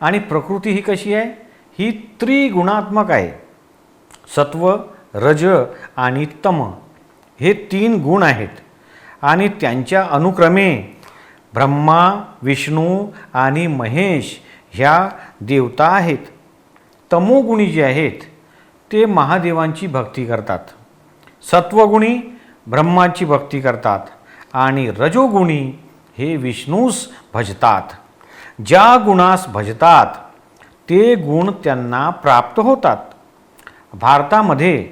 आणि प्रकृती ही कशी आहे? ही त्रिगुणात्मक आहे. सत्व, रज आणि तम हे 3 गुण आहेत आणि त्यांच्या अनुक्रमे ब्रह्मा, विष्णू आणि महेश ह्या देवता आहेत. तमोगुणी जे आहेत ते महादेवांची भक्ती करतात, सत्वगुणी ब्रह्माची भक्ती करतात आणि रजोगुणी हे विष्णूस भजतात. ज्या गुणास भजतात ते गुण त्यांना प्राप्त होतात. भारतामध्ये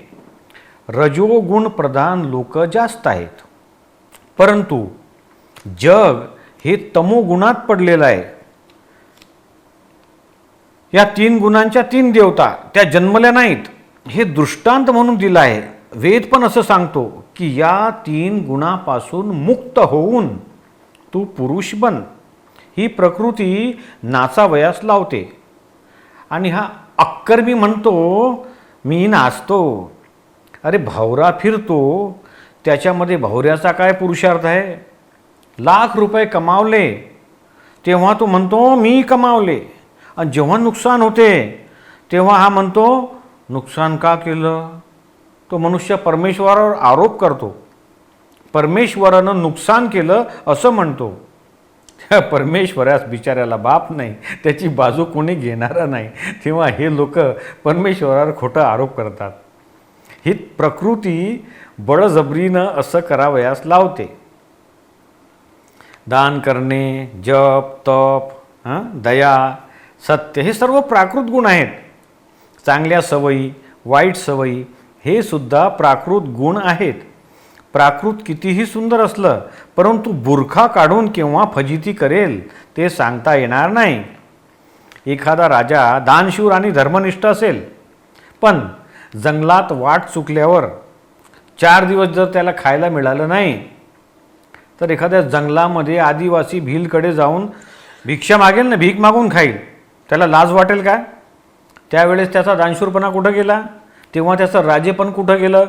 रजोगुण प्रधान लोक जास्त आहेत, परंतु जग हे तमोगुणात पडलेलं आहे. या 3 गुणांच्या 3 देवता त्या जन्मल्या नाहीत, हे दृष्टांत म्हणून दिलं आहे. वेद पण असं सांगतो की या 3 गुणापासून मुक्त होऊन तू पुरुष बन. ही प्रकृती नाचावयास लावते आणि हा अक्कर्मी म्हणतो मी नाचतो. अरे भवरा फिरतो, त्याच्यामध्ये भवऱ्याचा काय पुरुषार्थ आहे? लाख रुपये कमावले तेव्हा तो म्हणतो मी कमावले, आणि जेव्हा नुकसान होते तेव्हा हा म्हणतो नुकसान का केलं? तो मनुष्य परमेश्वरावर आरोप करतो. परमेश्वरानं नुकसान केलं असं म्हणतो. त्या परमेश्वरास बिचाऱ्याला बाप नाही, त्याची बाजू कोणी घेणारा नाही. तेव्हा हे लोक परमेश्वरावर खोटं आरोप करतात. ही प्रकृती बळजबरीनं असं करावयास लावते. दान करणे, जप, तप, दया, सत्य हे सर्व प्राकृत गुण आहेत. चांगल्या सवयी, वाईट सवयी हे सुद्धा प्राकृत गुण आहेत. प्राकृत कितीही सुंदर असलं परंतु बुरखा काढून केव्हा फजिती करेल ते सांगता येणार नाही. एखादा राजा दानशूर आणि धर्मनिष्ठ असेल, पण जंगलात वाट चुकल्यावर 4 दिवस जर त्याला खायला मिळालं नाही तर एखाद्या जंगलामध्ये आदिवासी भीलकडे जाऊन भिक्षा मागेल ना, भीक मागून खाईल, त्याला लाज वाटेल का? त्यावेळेस त्याचा दानशूरपणा कुठं गेला? तेव्हा त्याचं राजेपण कुठं गेलं?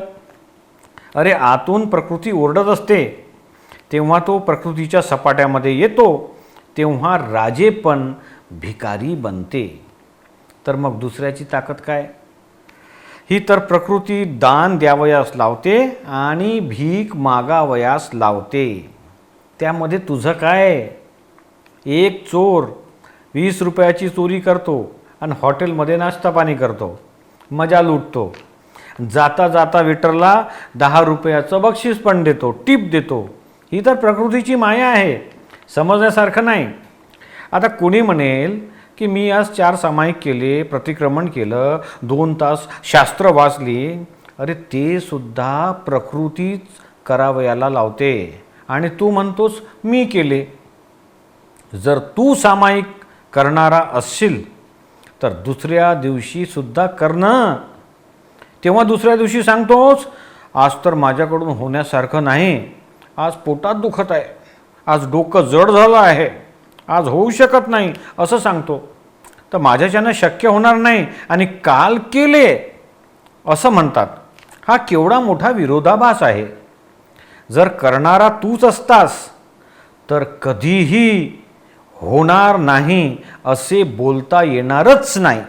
अरे आतून प्रकृती ओरडत असते, तेव्हा तो प्रकृतीच्या सपाट्यामध्ये येतो, तेव्हा राजेपण भिकारी बनते. तर मग दुसऱ्याची ताकद काय? ही तर प्रकृती दान द्यावयास लावते आणि भीक मागावयास लावते. त्यामध्ये तुझं काय? एक चोर 20 रुपयाची चोरी करतो आणि हॉटेलमध्ये नाश्ता पाणी करतो, मजा लुटतो. जाता जाता वेटरला 10 रुपयाचं बक्षीस पण देतो, टिप देतो. ही तर प्रकृतीची माया आहे, समजण्यासारखं नाही. आता कोणी म्हणेल की मी आज 4 सामायिक केले, प्रतिक्रमण केलं, 2 तास शास्त्र वाचली. अरे ते सुद्धा प्रकृतीच करावयाला लावते आणि तू म्हणतोस मी केले. जर तू सामायिक करणारा असशील तर दुसऱ्या दिवशी सुद्धा करणं. तेव्हा दुसऱ्या दिवशी सांगतोस आज तर माझ्याकडून होण्यासारखं नाही, आज पोटात दुखत आहे, आज डोकं जड झालं आहे, आज होऊ शकत नाही असं सांगतो. तर माझ्याच्यानं शक्य होणार नाही आणि काल केले असं म्हणतात. हा केवढा मोठा विरोधाभास आहे. जर करणारा तूच असतास तर कधीही होणार नाही असे बोलता येणारच नाही.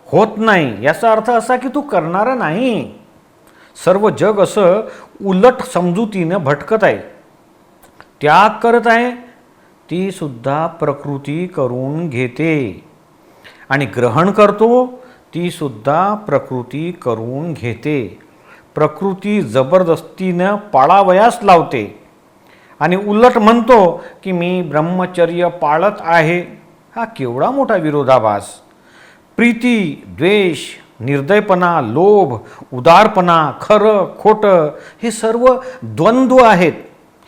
होत नाही याचा अर्थ असा की तू करणारा नाही. सर्व जग असं उलट समजुतीनं भटकत आहे. त्याग करत आहे ती सुद्धा प्रकृती करून घेते आणि ग्रहण करतो ती सुद्धा प्रकृती करून घेते. प्रकृती जबरदस्तीनं पाळावयास लावते आणि उलट म्हणतो की मी ब्रह्मचर्य पाळत आहे. हा केवढा मोठा विरोधाभास. प्रीती, द्वेष, निर्दयपणा, लोभ, उदारपणा, खरं खोटं हे सर्व द्वंद्व आहेत.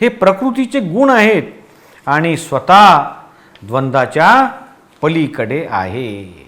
हे प्रकृतीचे गुण आहेत आणि स्वतः द्वंद्वाच्या पलीकडे आहे.